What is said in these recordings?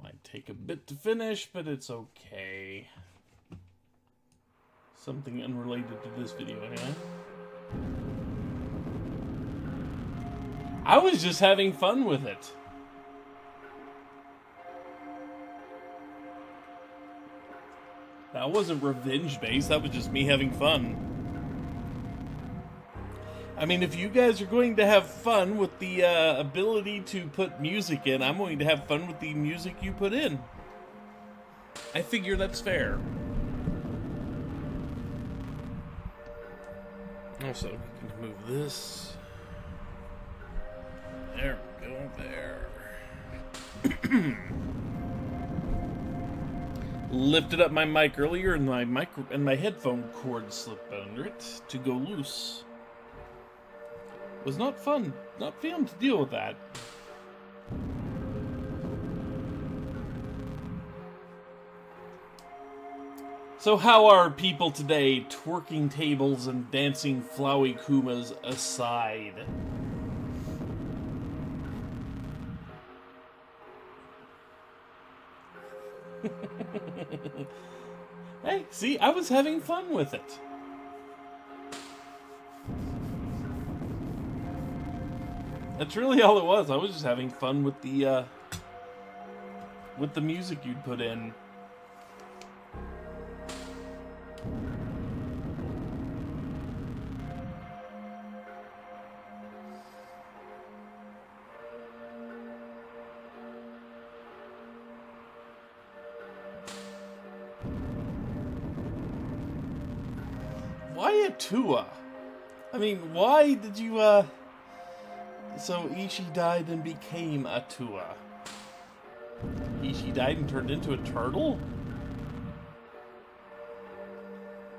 Might take a bit to finish, but it's okay. Something unrelated to this video, yeah? I was just having fun with it. That wasn't revenge-based, that was just me having fun. I mean, if you guys are going to have fun with the ability to put music in, I'm going to have fun with the music you put in. I figure that's fair. Also, we can move this. There we go, there. Lifted up my mic earlier, and my headphone cord slipped under it to go loose. Was not fun. Not fun to deal with that. So how are people today, twerking tables and dancing flowy kumas aside? Hey, see, I was having fun with it. That's really all it was. I was just having fun with the music you'd put in. Why a Tua? I mean, why did you, So Ishi died and became a Tua. Ishi died and turned into a turtle?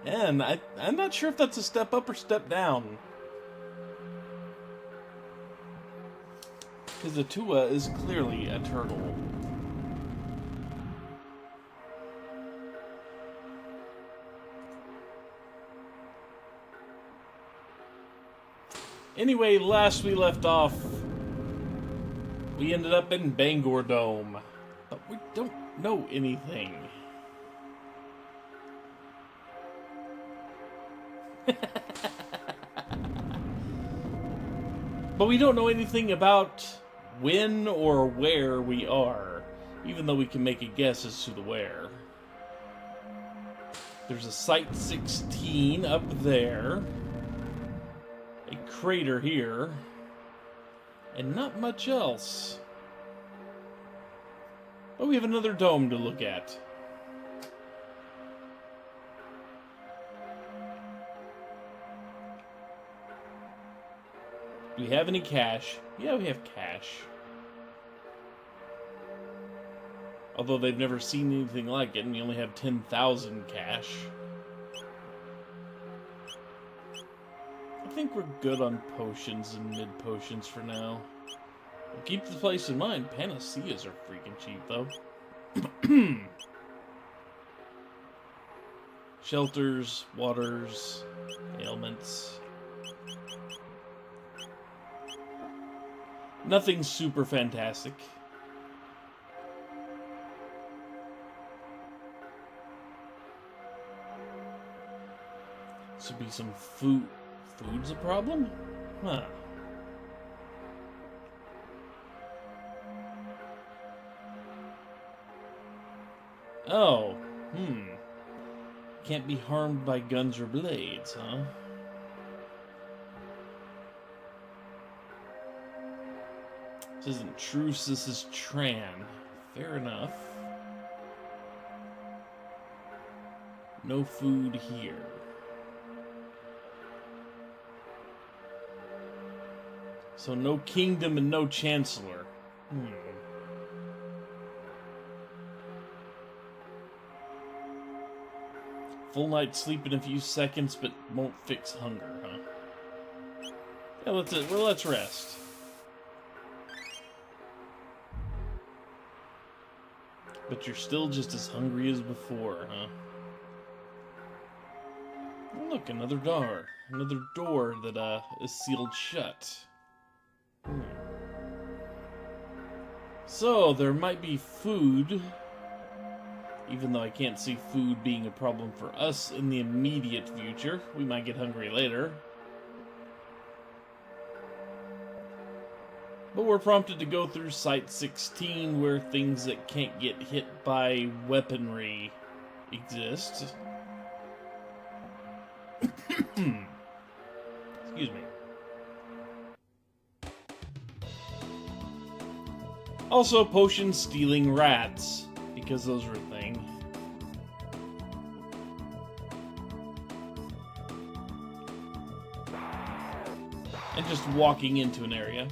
And I'm not sure if that's a step up or step down. Because a Tua is clearly a turtle. Anyway, last we left off, we ended up in Bangor Dome, but we don't know anything. But we don't know anything about when or where we are, even though we can make a guess as to the where. There's a Site 16 up there. A crater here, and not much else. But we have another dome to look at. Do we have any cash? Yeah, we have cash. Although they've never seen anything like it, and we only have 10,000 cash. I think we're good on potions and mid-potions for now. We'll keep the place in mind. Panaceas are freaking cheap, though. Shelters, waters, ailments. Nothing super fantastic. This would be some food. Food's a problem? Huh. Oh, Can't be harmed by guns or blades, huh? This isn't truce, this is Tran. Fair enough. No food here. So no kingdom and no chancellor. Full night's sleep in a few seconds, but won't fix hunger, huh? Yeah, let's rest. But you're still just as hungry as before, huh? Oh, look, another door. Another door that is sealed shut. So, there might be food, even though I can't see food being a problem for us in the immediate future. We might get hungry later. But we're prompted to go through Site 16, where things that can't get hit by weaponry exist. Excuse me. Also, potion stealing rats, because those are a thing. And just walking into an area.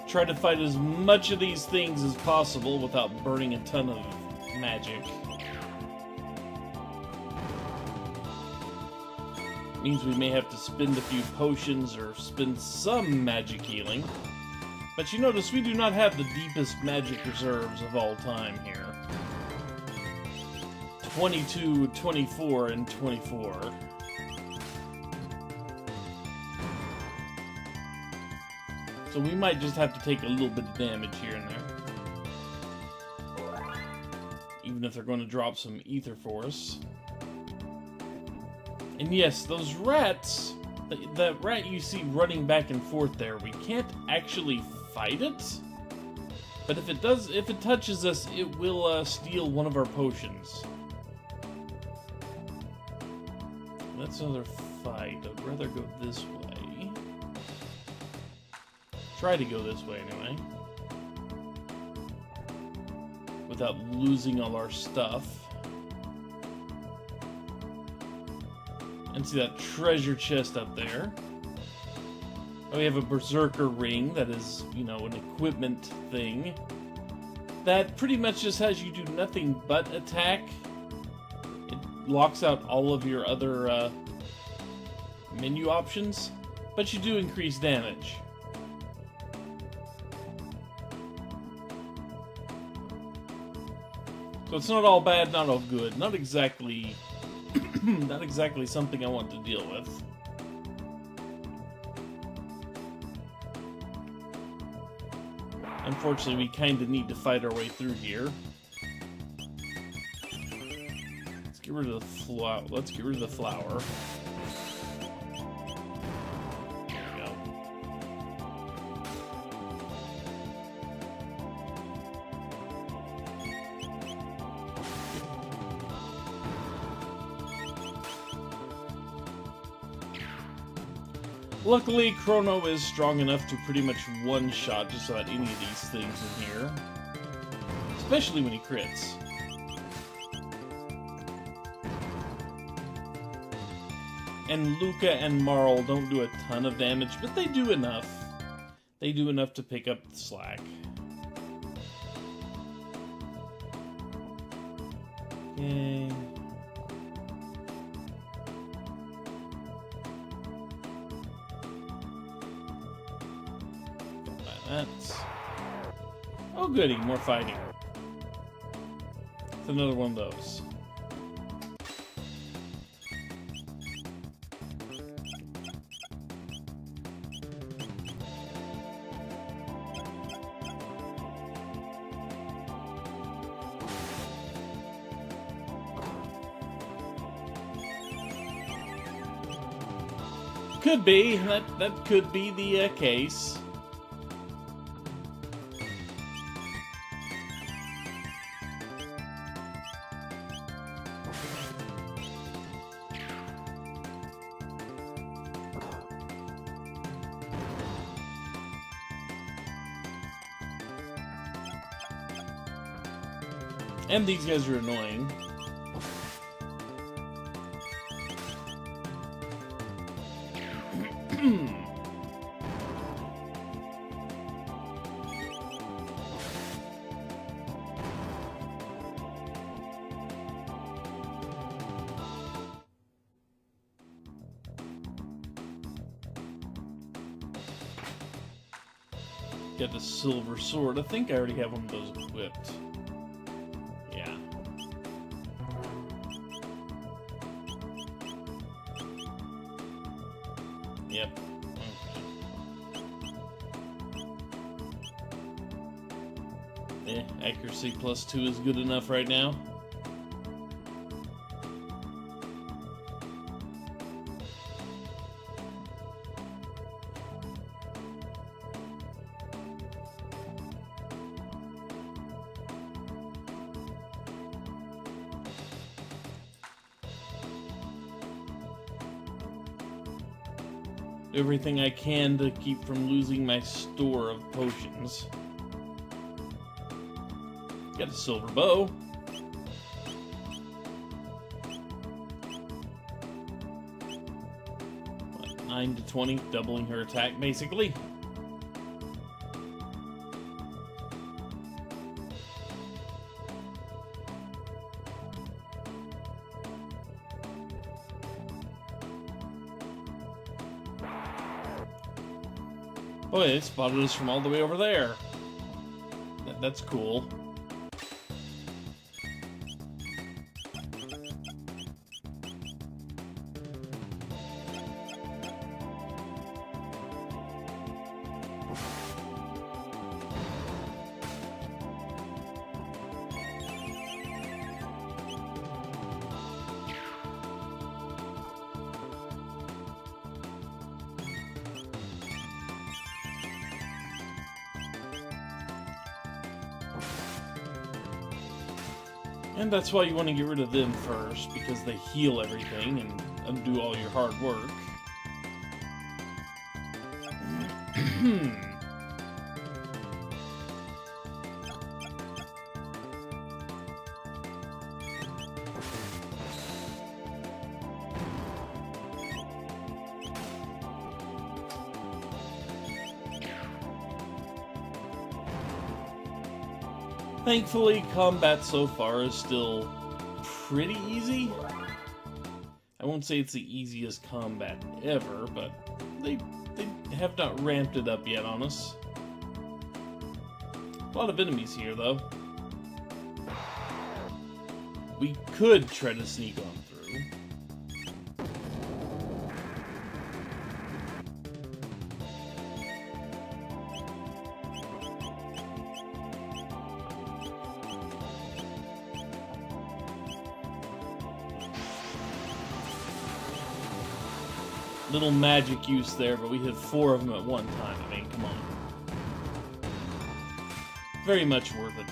Try to fight as much of these things as possible without burning a ton of magic. Means we may have to spend a few potions or spend some magic healing. But you notice we do not have the deepest magic reserves of all time here. 22, 24, and 24. So we might just have to take a little bit of damage here and there. Even if they're going to drop some ether for us. And yes, those rats, that rat you see running back and forth there, we can't actually fight it. But if it touches us, it will steal one of our potions. That's another fight. I'd rather go this way. Try to go this way anyway. Without losing all our stuff. And see that treasure chest up there. We have a berserker ring that is, you know, an equipment thing. That pretty much just has you do nothing but attack. It locks out all of your other menu options, but you do increase damage. So it's not all bad, not all good. Not exactly not exactly something I want to deal with. Unfortunately, we kind of need to fight our way through here. Let's get rid of the flower. Let's get rid of the flower. There we go. Luckily, Chrono is strong enough to pretty much one-shot just about any of these things in here. Especially when he crits. And Lucca and Marl don't do a ton of damage, but they do enough. They do enough to pick up the slack. Yay. Oh goody, more fighting. It's another one of those. Could be. That could be the case. And these guys are annoying. Get the silver sword. I think I already have one of those equipped. Yeah. Yep. Okay. Accuracy +2 is good enough right now. Everything I can to keep from losing my store of potions. Got a silver bow. What, 9 to 20, doubling her attack basically. Oh, yeah, it spotted us from all the way over there. That's cool. And that's why you want to get rid of them first, because they heal everything and undo all your hard work. Thankfully, combat so far is still pretty easy. I won't say it's the easiest combat ever, but they have not ramped it up yet on us. A lot of enemies here, though. We could try to sneak on through. Little magic use there, but we hit 4 of them at one time. I mean, come on. Very much worth it.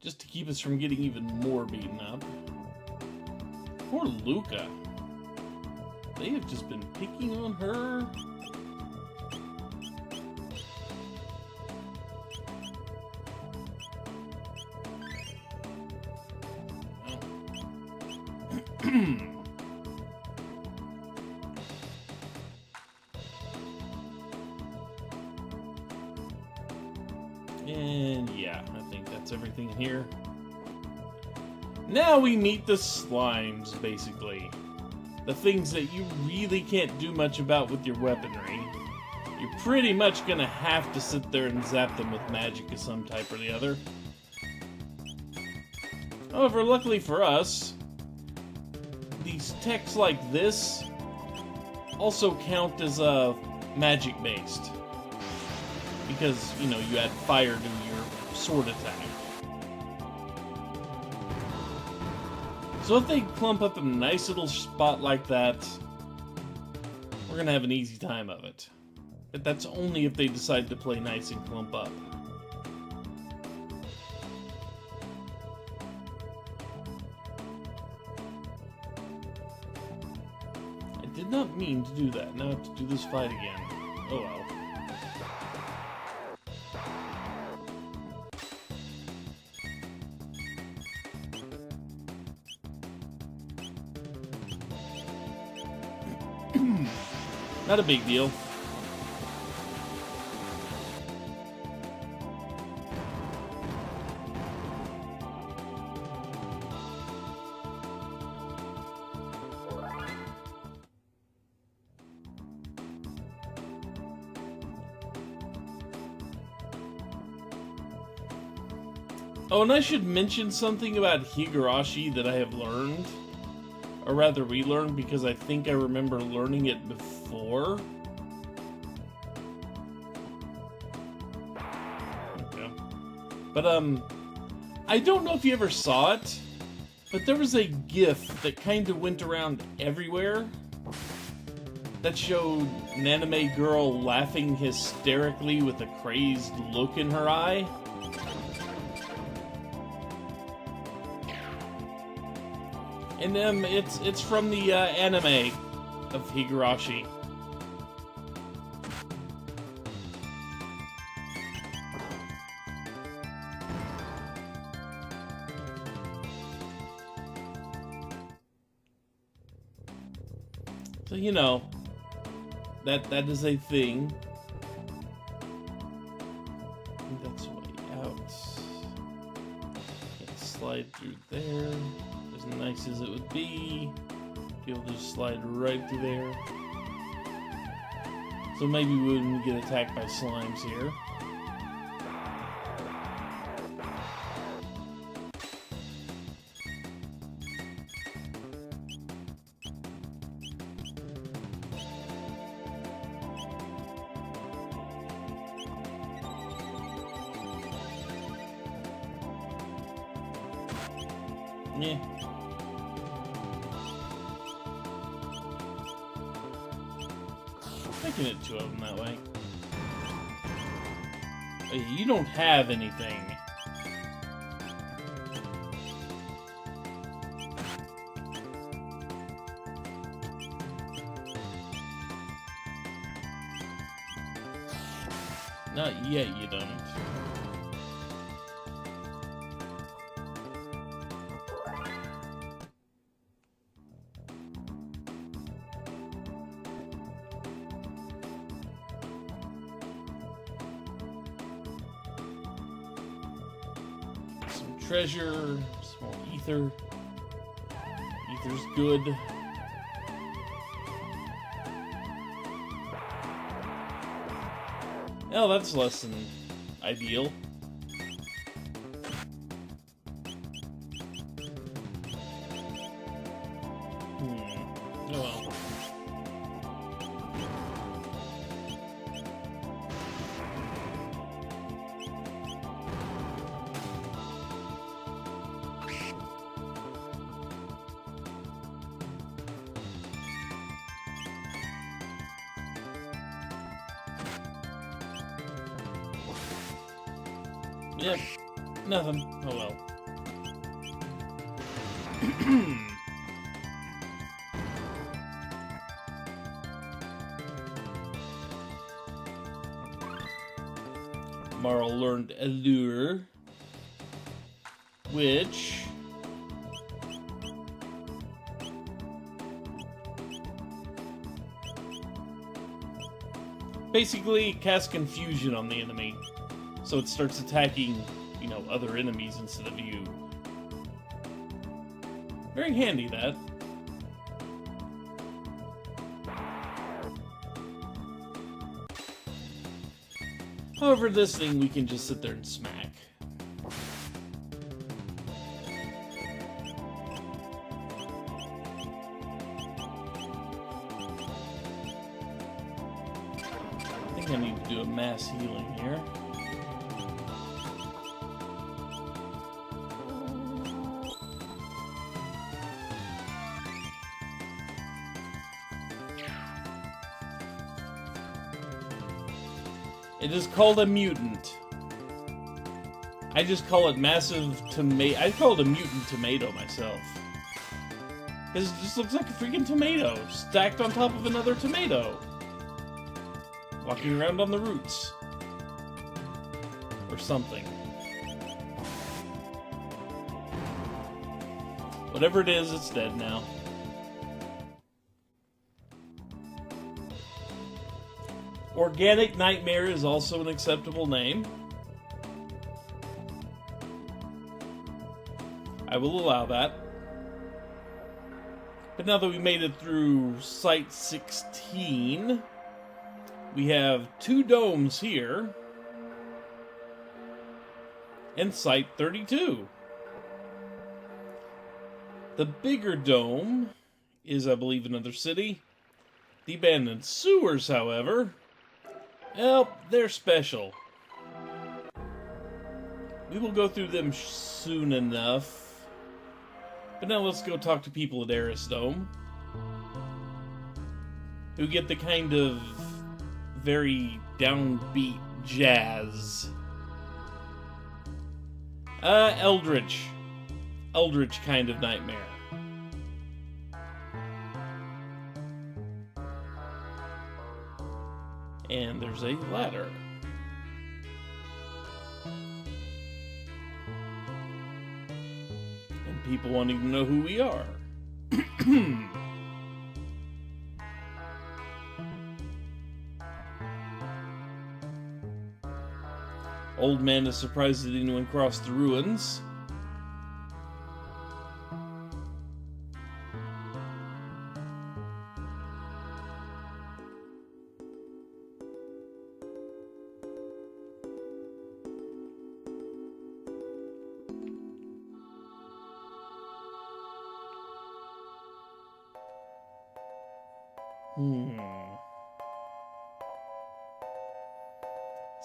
Just to keep us from getting even more beaten up. Poor Lucca. They have just been picking on her. And yeah, I think that's everything in here. Now we meet the slimes, basically. The things that you really can't do much about with your weaponry. You're pretty much gonna have to sit there and zap them with magic of some type or the other. However, luckily for us, these techs like this also count as magic-based. Because, you know, you add fire to your sword attack. So if they clump up in a nice little spot like that, we're gonna have an easy time of it. But that's only if they decide to play nice and clump up. I did not mean to do that. Now I have to do this fight again. Oh well. Not a big deal. Oh, and I should mention something about Higurashi that I have learned. Or rather, relearned, because I think I remember learning it before. Okay. But, I don't know if you ever saw it, but there was a GIF that kind of went around everywhere that showed an anime girl laughing hysterically with a crazed look in her eye. And it's from the anime of Higurashi. So you know, that is a thing. I think that's way out. Can't slide through there. As nice as it would be to be able to just slide right through there. So maybe we wouldn't get attacked by slimes here. Yeah. I can hit two of them that way. Oh, you don't have anything. Not yet, you don't. Treasure, small ether. Ether's good. Oh, that's less than ideal. Oh well. Yep, nothing. Oh well. Marl learned Allure, which basically casts confusion on the enemy. So it starts attacking, you know, other enemies instead of you. Very handy, that. However, this thing we can just sit there and smack. I think I need to do a mass healing here. It is called a mutant. I just call it massive tomato. I call it a mutant tomato myself. Because it just looks like a freaking tomato stacked on top of another tomato. Walking around on the roots. Or something. Whatever it is, it's dead now. Organic Nightmare is also an acceptable name. I will allow that. But now that we made it through Site 16, we have 2 domes here. and Site 32. The bigger dome is, I believe, another city. The abandoned sewers, however, well, they're special. We will go through them soon enough. But now let's go talk to people at Eris Dome, who get the kind of very downbeat jazz. Eldritch kind of nightmare. And there's a ladder. And people wanting to know who we are. Old man is surprised that anyone crossed the ruins.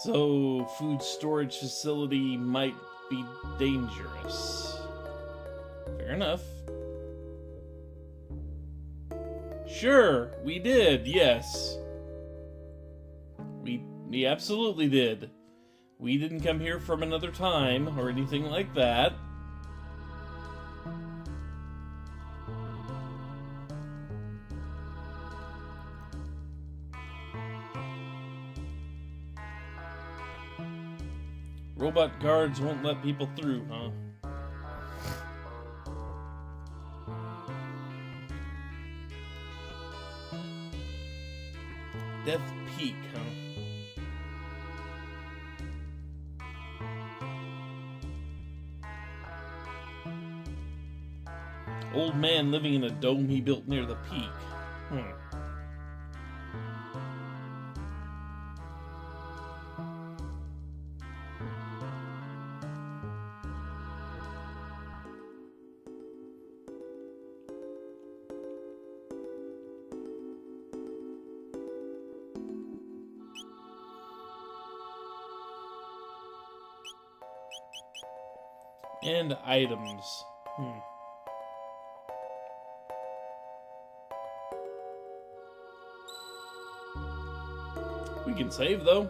So, food storage facility might be dangerous. Fair enough. Sure, we did, yes. We absolutely did. We didn't come here from another time or anything like that. Robot guards won't let people through, huh? Death Peak, huh? Old man living in a dome he built near the peak. And items. We can save, though.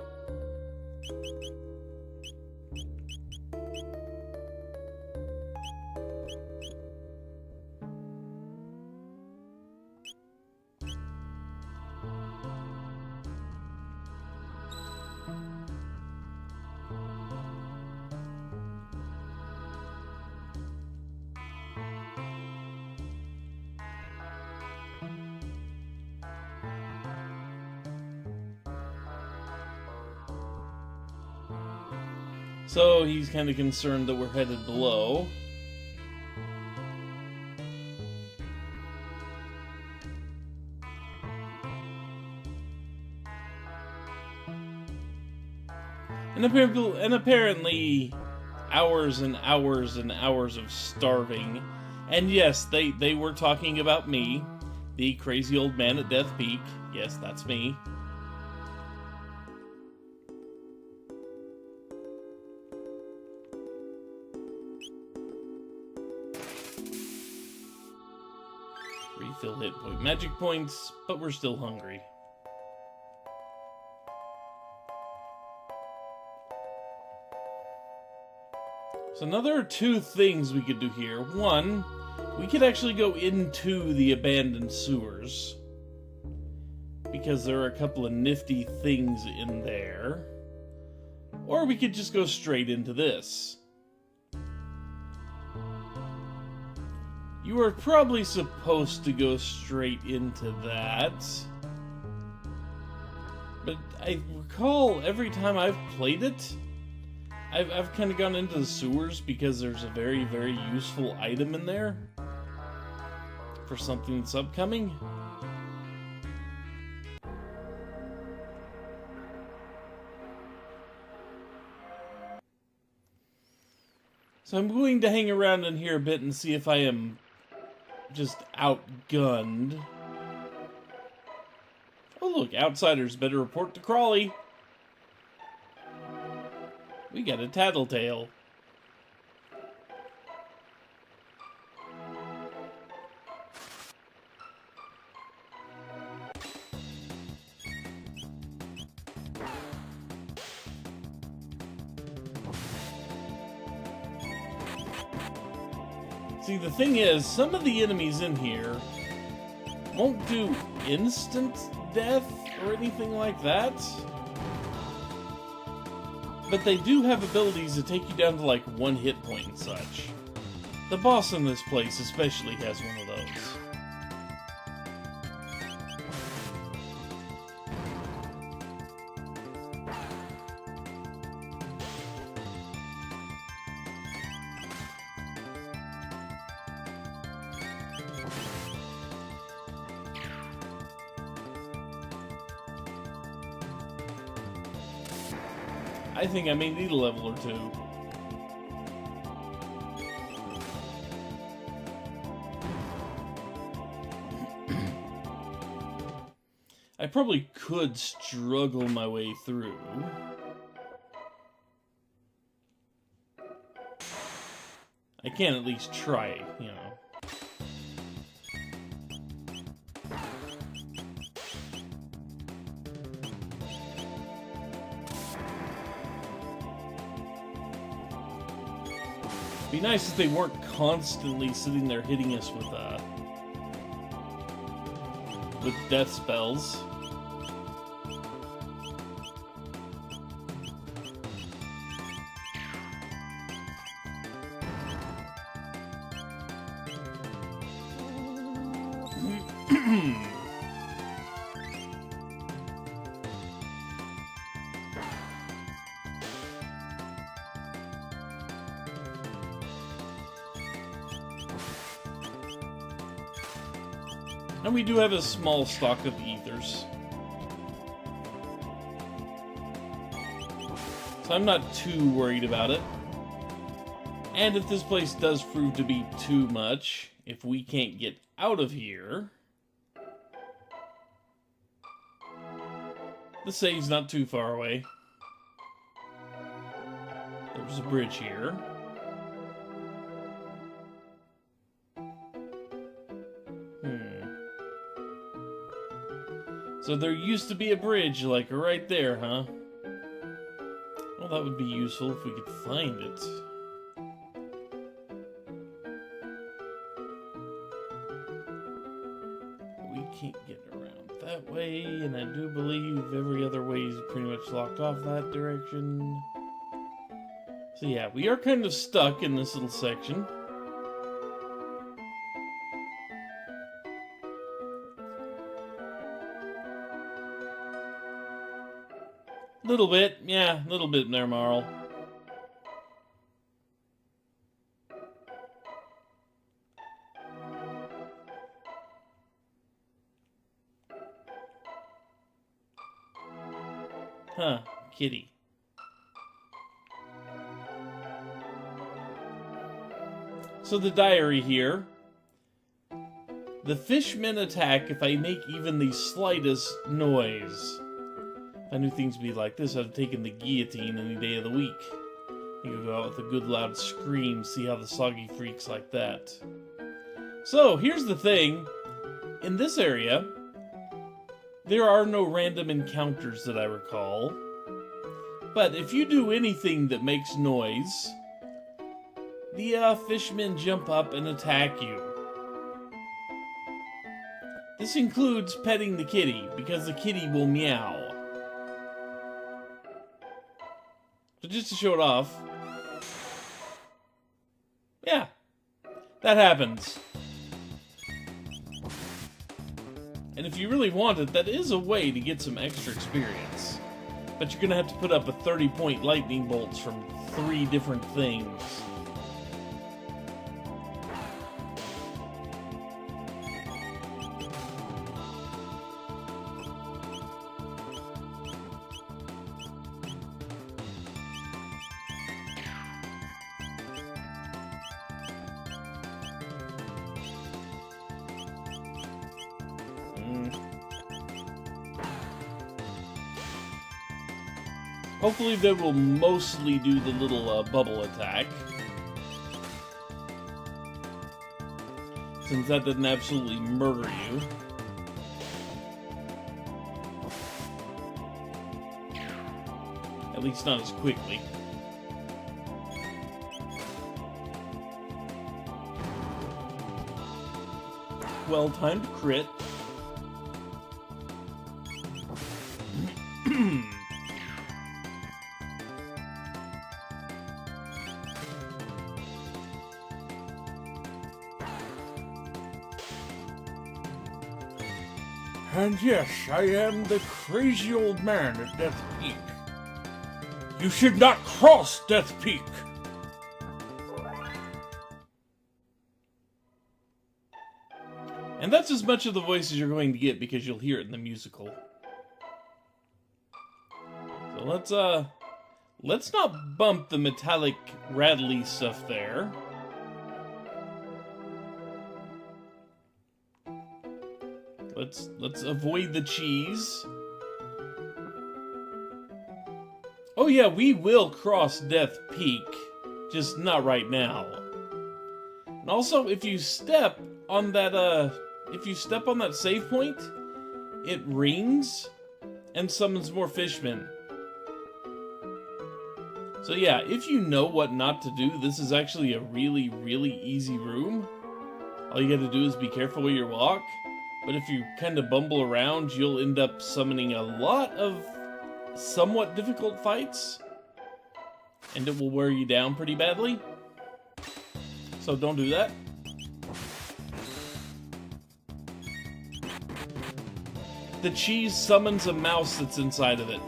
So he's kind of concerned that we're headed below. And apparently hours and hours and hours of starving. And yes, they were talking about me, the crazy old man at Death Peak. Yes, that's me. Refill hit point magic points, but we're still hungry. So now there are two things we could do here. One, we could actually go into the abandoned sewers, because there are a couple of nifty things in there. Or we could just go straight into this. You were probably supposed to go straight into that. But I recall every time I've played it, I've kind of gone into the sewers because there's a very, very useful item in there for something that's upcoming. So I'm going to hang around in here a bit and see if I am just outgunned. Oh look, outsiders better report to Crawley. We got a tattletale. See, the thing is, some of the enemies in here won't do instant death or anything like that. But they do have abilities to take you down to like 1 hit point and such. The boss in this place especially has one of those. I think I may need a level or two. I probably could struggle my way through. I can at least try, you know. Be nice if they weren't constantly sitting there hitting us with death spells. And we do have a small stock of ethers. So I'm not too worried about it. And if this place does prove to be too much, if we can't get out of here, the save's not too far away. There's a bridge here. So there used to be a bridge, like, right there, huh? Well, that would be useful if we could find it. We can't get around that way, and I do believe every other way is pretty much locked off that direction. So yeah, we are kind of stuck in this little section. Little bit, yeah, a little bit in there, Marl. Huh, kitty. So the diary here. The fishmen attack if I make even the slightest noise. If I knew things would be like this, I'd have taken the guillotine any day of the week. You could go out with a good loud scream, see how the soggy freaks like that. So, here's the thing. In this area, there are no random encounters that I recall. But if you do anything that makes noise, the fishmen jump up and attack you. This includes petting the kitty, because the kitty will meow. So just to show it off, yeah, that happens. And if you really want it, that is a way to get some extra experience. But you're going to have to put up a 30-point lightning bolts from 3 different things. Hopefully they will mostly do the little bubble attack. Since that didn't absolutely murder you. At least not as quickly. Well-timed crit. And yes, I am the crazy old man at Death Peak. You should not cross Death Peak! And that's as much of the voice as you're going to get because you'll hear it in the musical. So let's not bump the metallic rattly stuff there. Let's avoid the cheese. Oh yeah, we will cross Death Peak, just not right now. And also, if you step on that save point, it rings and summons more fishmen. So yeah, if you know what not to do, this is actually a really, really easy room. All you gotta do is be careful where you walk. But if you kind of bumble around, you'll end up summoning a lot of somewhat difficult fights. And it will wear you down pretty badly. So don't do that. The cheese summons a mouse that's inside of it.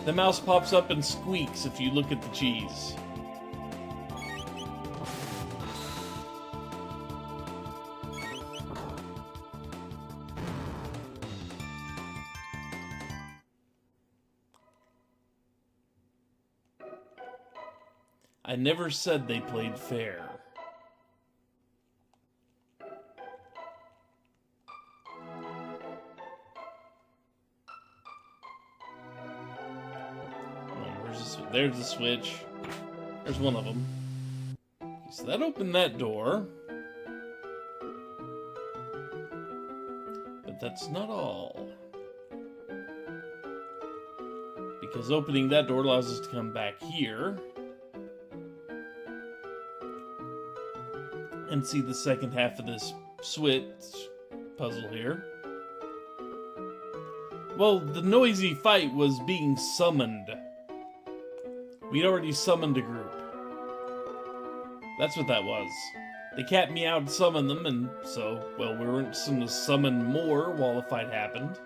The mouse pops up and squeaks if you look at the cheese. I never said they played fair. There's the switch. There's one of them. So that opened that door. But that's not all. Because opening that door allows us to come back here. And see the second half of this switch puzzle here. Well, the noisy fight was being summoned. We'd already summoned a group. That's what that was. They capped me out and summoned them, and so, well, we weren't to summon more while the fight happened.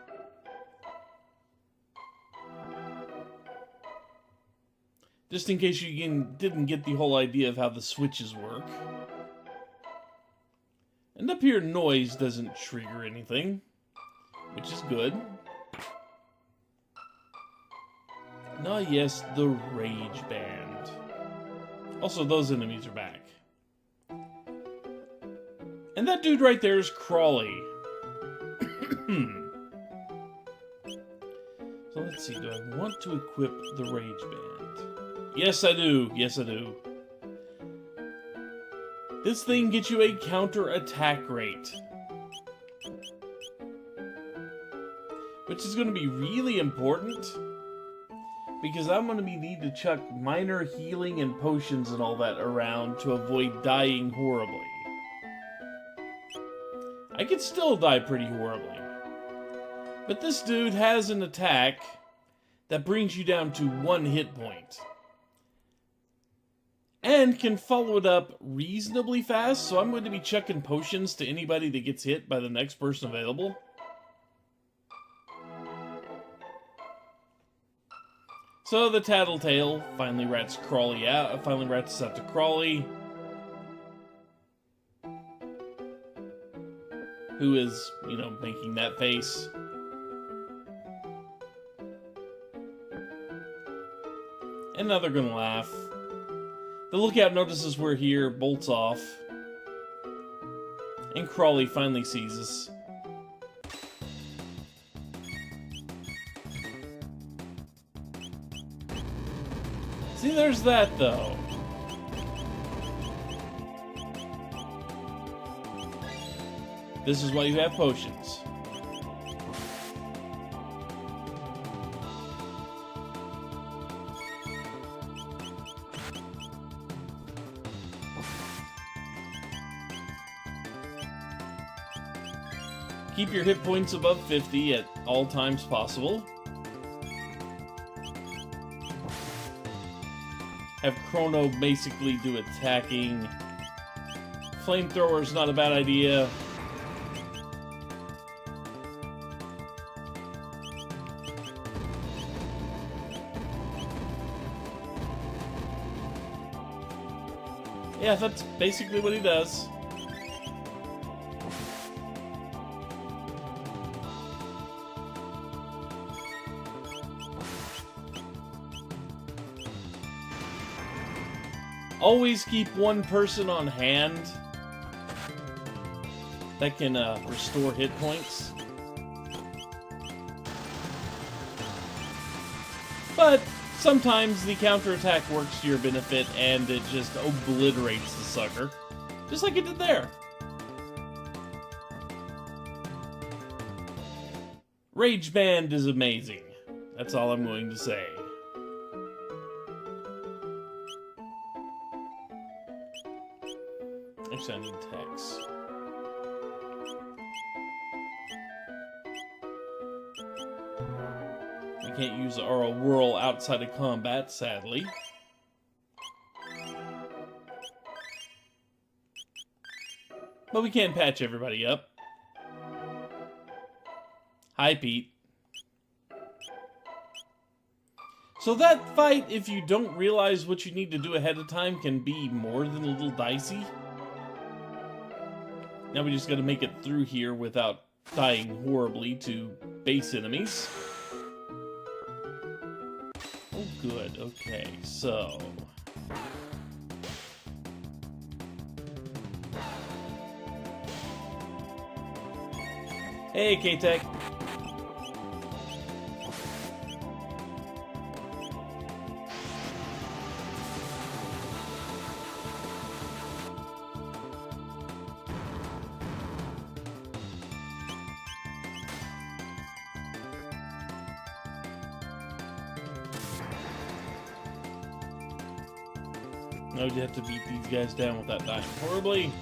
Just in case you didn't get the whole idea of how the switches work. And up here, noise doesn't trigger anything, which is good. Ah, yes, the Rage Band. Also, those enemies are back. And that dude right there is Crawley. So let's see, do I want to equip the Rage Band? Yes, I do. Yes, I do. This thing gets you a counter attack rate. Which is going to be really important. Because I'm going to need to chuck minor healing and potions and all that around to avoid dying horribly. I could still die pretty horribly. But this dude has an attack that brings you down to 1 hit point. And can follow it up reasonably fast, so I'm going to be chucking potions to anybody that gets hit by the next person available. So the Tattletale finally rats Crawley out. Finally rats us out to Crawley, who is, you know, making that face. And now they're gonna laugh. The lookout notices we're here, bolts off. And Crawley finally sees us. See, there's that, though. This is why you have potions. Keep your hit points above 50 at all times possible. Have Chrono basically do attacking. Flamethrower's not a bad idea. Yeah, that's basically what he does. Always keep one person on hand that can restore hit points. But sometimes the counterattack works to your benefit and it just obliterates the sucker. Just like it did there. Rage Band is amazing. That's all I'm going to say. Actually, I need text. We can't use our whirl outside of combat, sadly. But we can patch everybody up. Hi, Pete. So that fight, if you don't realize what you need to do ahead of time, can be more than a little dicey. Now we just gotta make it through here without dying horribly to base enemies. Oh, good. Okay, so... Hey, K-Tech. No, you have to beat these guys down without dying horribly.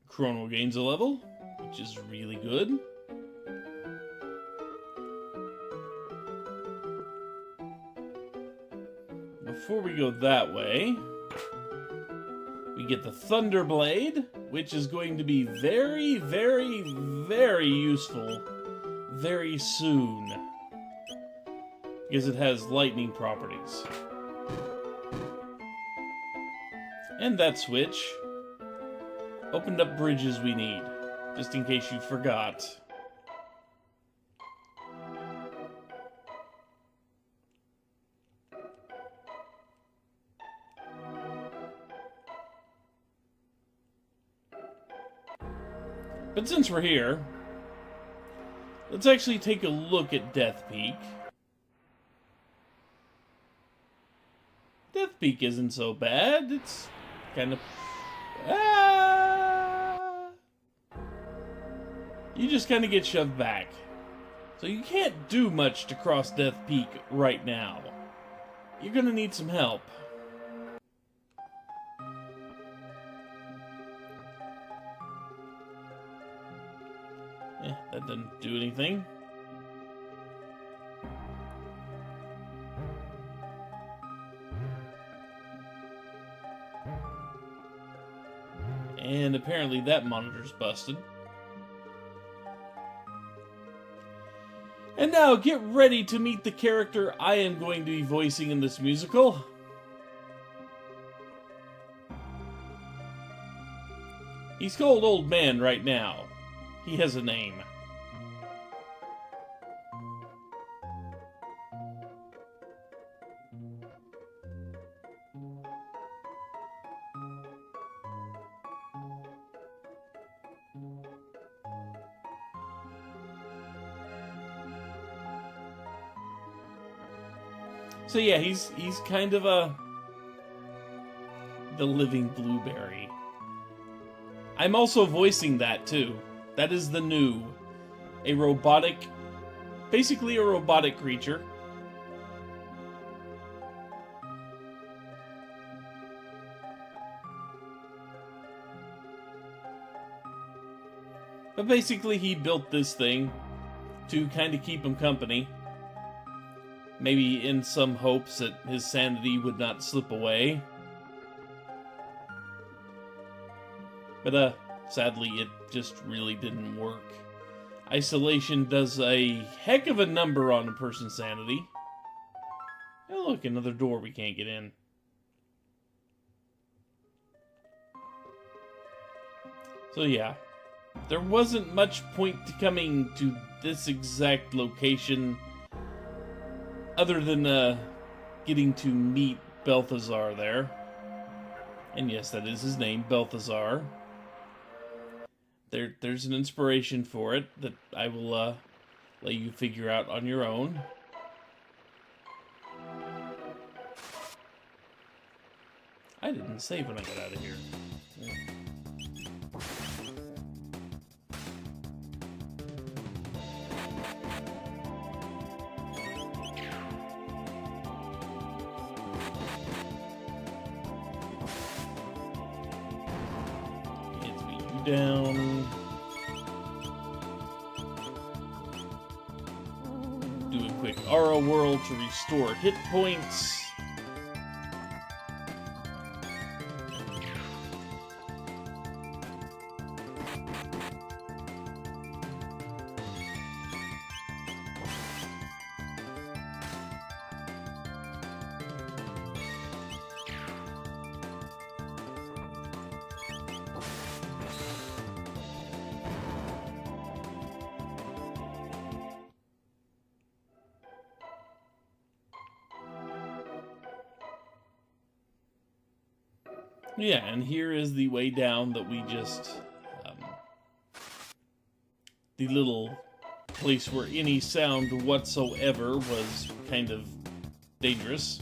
Chrono gains a level, which is really good. Before we go that way, we get the Thunder Blade, which is going to be very, very, very useful very soon, because it has lightning properties. And that switch opened up bridges we need, just in case you forgot. But since we're here, let's actually take a look at Death Peak. Death Peak isn't so bad. It's kind of... You just kind of get shoved back. So you can't do much to cross Death Peak right now. You're gonna need some help. Yeah, that didn't do anything. And apparently that monitor's busted. And now, get ready to meet the character I am going to be voicing in this musical. He's called Old Man right now. He has a name. So yeah, he's kind of the living blueberry. I'm also voicing that too. That is the new, basically a robotic creature. But basically he built this thing to kind of keep him company. Maybe in some hopes that his sanity would not slip away. But, sadly, it just really didn't work. Isolation does a heck of a number on a person's sanity. Oh, look, another door we can't get in. So, yeah. There wasn't much point to coming to this exact location other than, getting to meet Balthazar there. And yes, that is his name, Balthazar. There's an inspiration for it that I will, let you figure out on your own. I didn't save when I got out of here. Down. Do a quick aura whirl to restore hit points. Yeah, and here is the way down that we just, the little place where any sound whatsoever was kind of dangerous.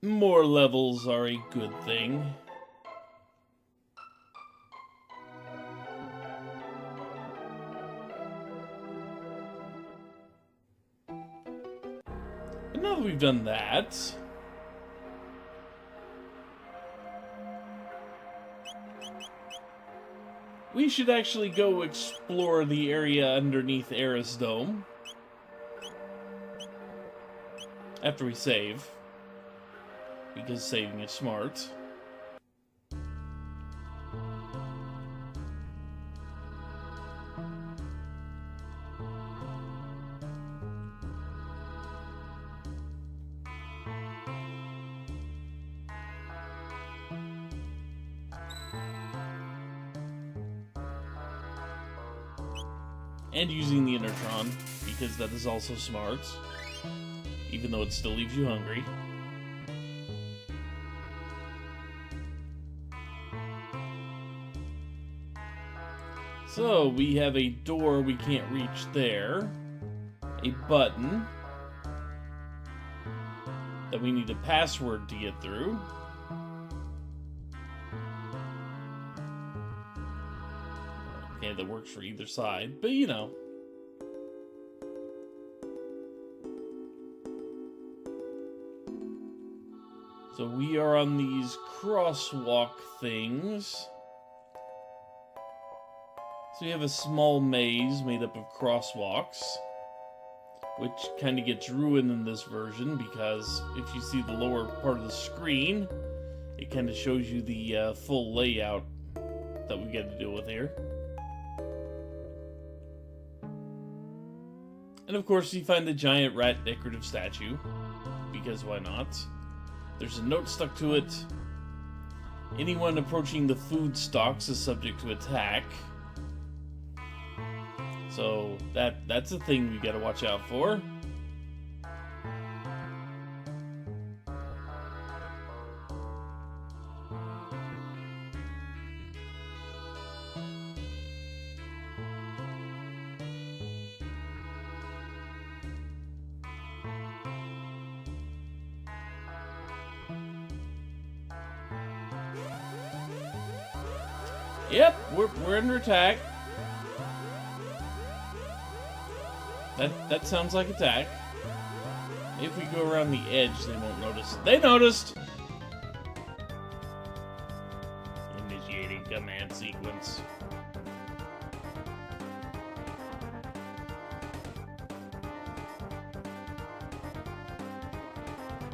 More levels are a good thing. But now that we've done that, we should actually go explore the area underneath Eris Dome. After we save. Because saving is smart. And using the Enertron, because that is also smart. Even though it still leaves you hungry. So, we have a door we can't reach there. A button. That we need a password to get through. Okay, that works for either side, but you know. So we are on these crosswalk things. So we have a small maze made up of crosswalks, which kind of gets ruined in this version because if you see the lower part of the screen, it kind of shows you the full layout that we got to deal with here. And of course you find the giant rat decorative statue, because why not? There's a note stuck to it. Anyone approaching the food stocks is subject to attack. So that's a thing we gotta watch out for. Yep, we're under attack. That sounds like attack. If we go around the edge, they won't notice. They noticed! Initiating command sequence.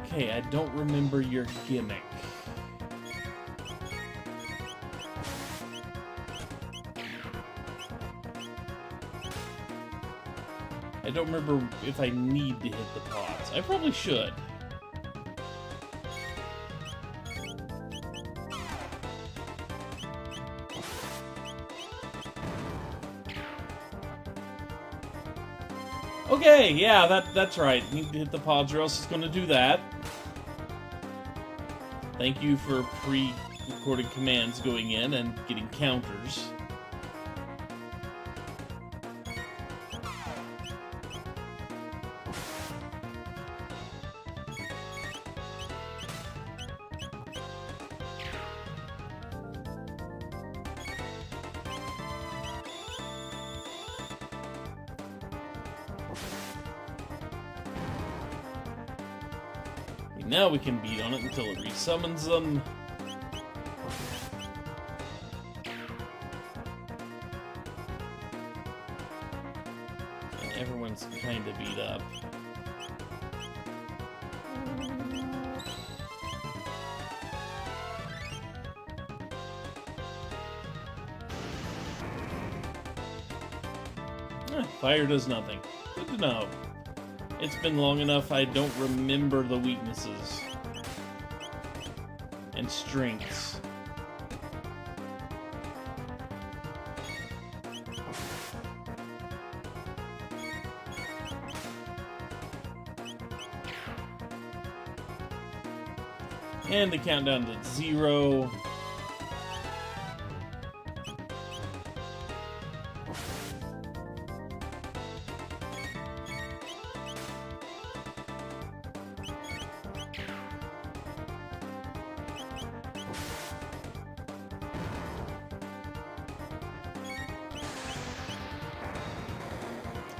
Okay, I don't remember your gimmick. I don't remember if I need to hit the pods. I probably should. Okay, yeah, that's right. Need to hit the pods or else it's going to do that. Thank you for pre-recorded commands going in and getting counters. Now we can beat on it until it resummons them. And everyone's kind of beat up. Fire does nothing. Good to know. It's been long enough, I don't remember the weaknesses and strengths. And the countdown to 0.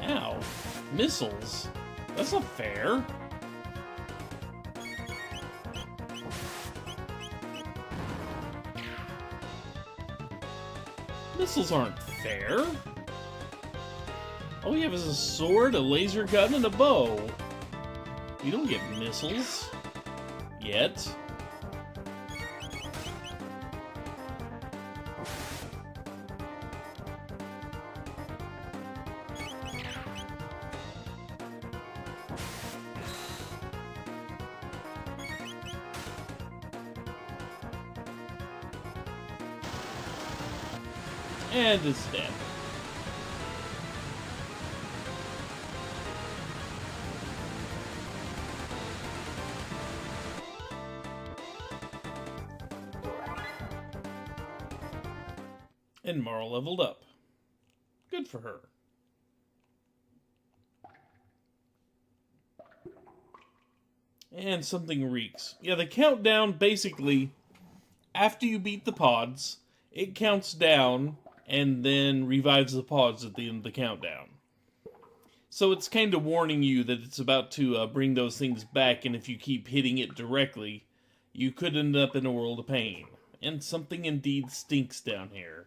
Ow. Missiles? That's not fair. Missiles aren't fair. All we have is a sword, a laser gun, and a bow. We don't get missiles. Yet. And it's dead. And Marl leveled up. Good for her. And something reeks. Yeah, the countdown basically, after you beat the pods, it counts down and then revives the pods at the end of the countdown. So it's kind of warning you that it's about to bring those things back, and if you keep hitting it directly, you could end up in a world of pain. And something indeed stinks down here.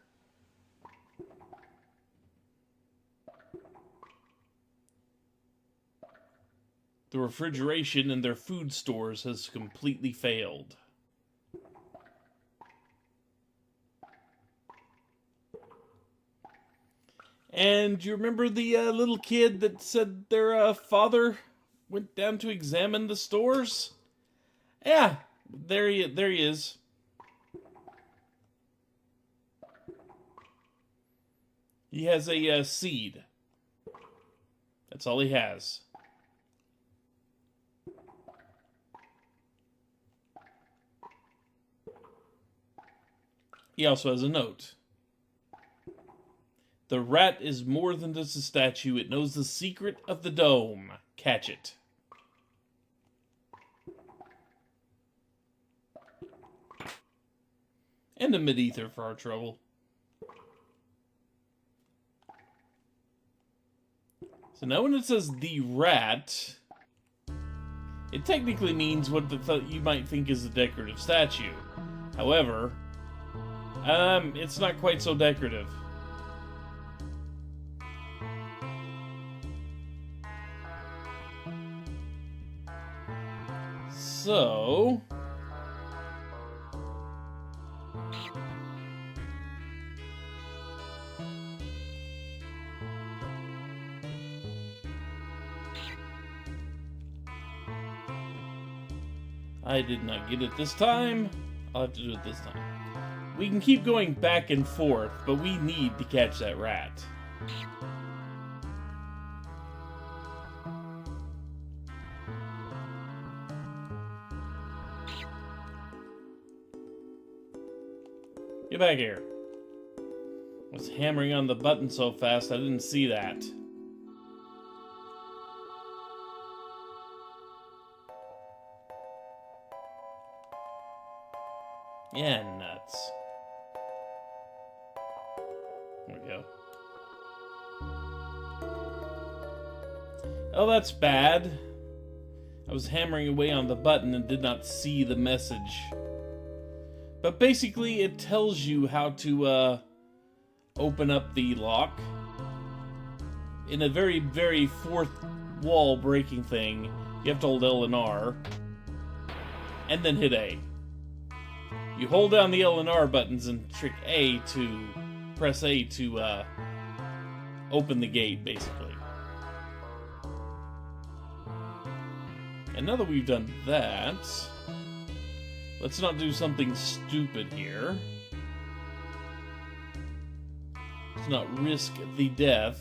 The refrigeration in their food stores has completely failed. And you remember the little kid that said their father went down to examine the stores? Yeah, there he is. He has a seed. That's all he has. He also has a note. The rat is more than just a statue. It knows the secret of the dome. Catch it. And a mid-ether for our trouble. So now when it says the rat, it technically means what you might think is a decorative statue. However, it's not quite so decorative. So... I did not get it this time. I'll have to do it this time. We can keep going back and forth, but we need to catch that rat. Get back here. I was hammering on the button so fast I didn't see that. Yeah, nuts. There we go. Oh, that's bad. I was hammering away on the button and did not see the message. But basically, it tells you how to open up the lock. In a very, very fourth wall breaking thing, you have to hold L and R, and then hit A. You hold down the L and R buttons and press A to open the gate, basically. And now that we've done that, let's not do something stupid here. Let's not risk the death.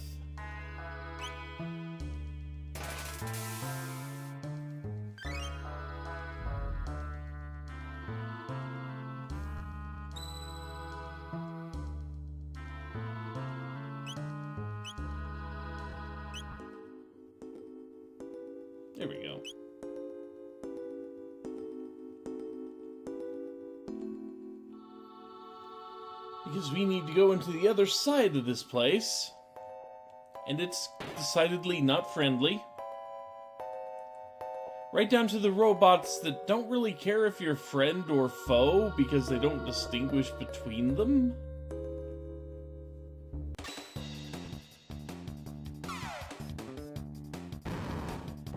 There we go. Because we need to go into the other side of this place. And it's decidedly not friendly. Right down to the robots that don't really care if you're friend or foe because they don't distinguish between them.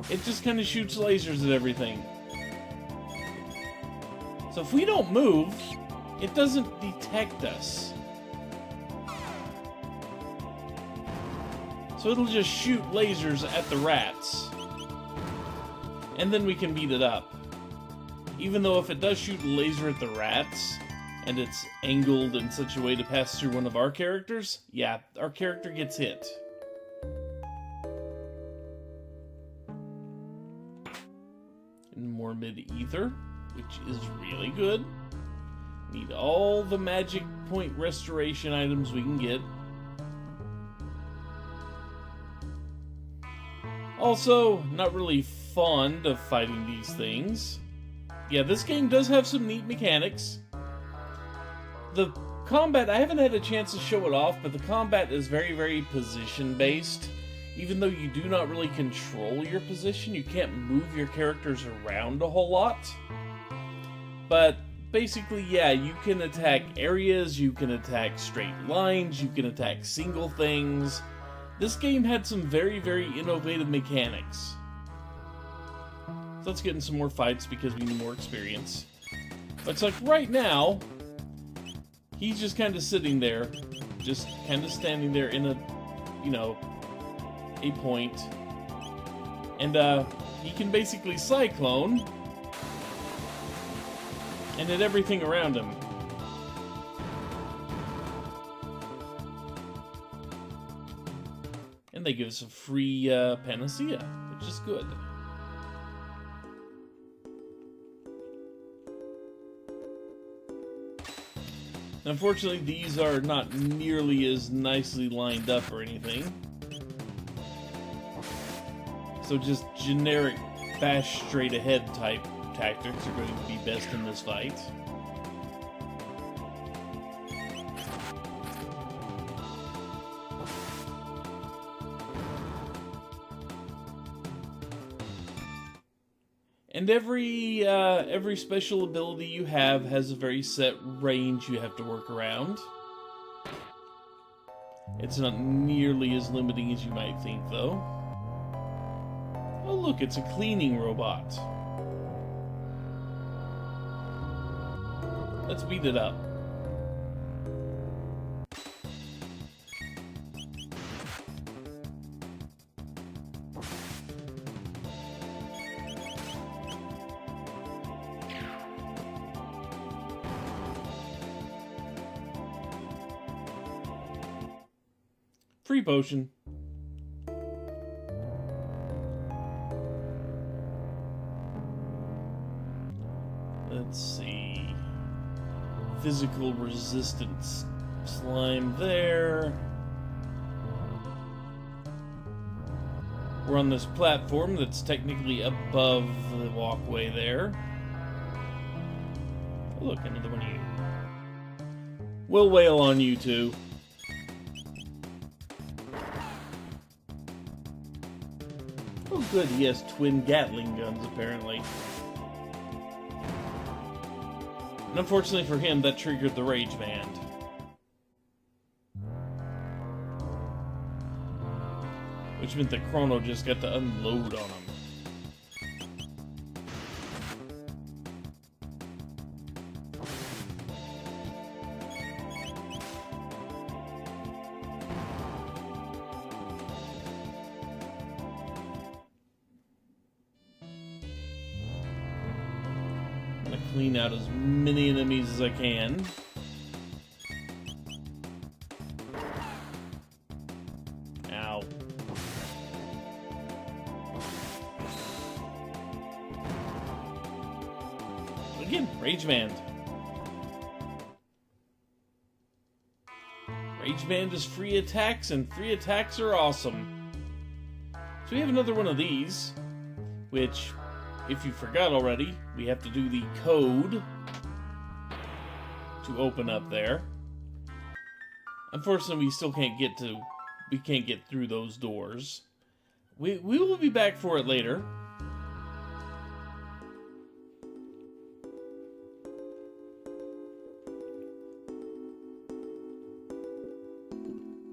It just kind of shoots lasers at everything. So if we don't move, it doesn't detect us. So it'll just shoot lasers at the rats. And then we can beat it up. Even though if it does shoot a laser at the rats, and it's angled in such a way to pass through one of our characters, yeah, our character gets hit. And more mid-ether, which is really good. Need all the magic point restoration items we can get. Also, not really fond of fighting these things. Yeah, this game does have some neat mechanics. The combat, I haven't had a chance to show it off, but the combat is very, very position-based. Even though you do not really control your position, you can't move your characters around a whole lot. But basically, yeah, you can attack areas, you can attack straight lines, you can attack single things. This game had some very, very innovative mechanics. So let's get in some more fights because we need more experience. But it's like right now, he's just kind of sitting there, just kind of standing there in a, you know, a point. And he can basically cyclone and hit everything around him. And they give us a free panacea, which is good. Unfortunately, these are not nearly as nicely lined up or anything. So just generic bash straight ahead type tactics are going to be best in this fight. And every special ability you have has a very set range you have to work around. It's not nearly as limiting as you might think, though. Oh look, it's a cleaning robot. Let's beat it up. Free potion. Let's see. Physical resistance. Slime there. We're on this platform that's technically above the walkway there. Oh, look, another one of you. We'll wail on you two. Oh good, he has twin Gatling guns apparently. And unfortunately for him, that triggered the Rage Band. Which meant that Chrono just got to unload on him. Clean out as many enemies as I can. Ow. Again, Rage Band. Rage Band is free attacks, and free attacks are awesome. So we have another one of these, which, if you forgot already, we have to do the code to open up there. Unfortunately, we still can't get to, we can't get through those doors. We will be back for it later.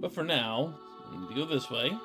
But for now, we need to go this way.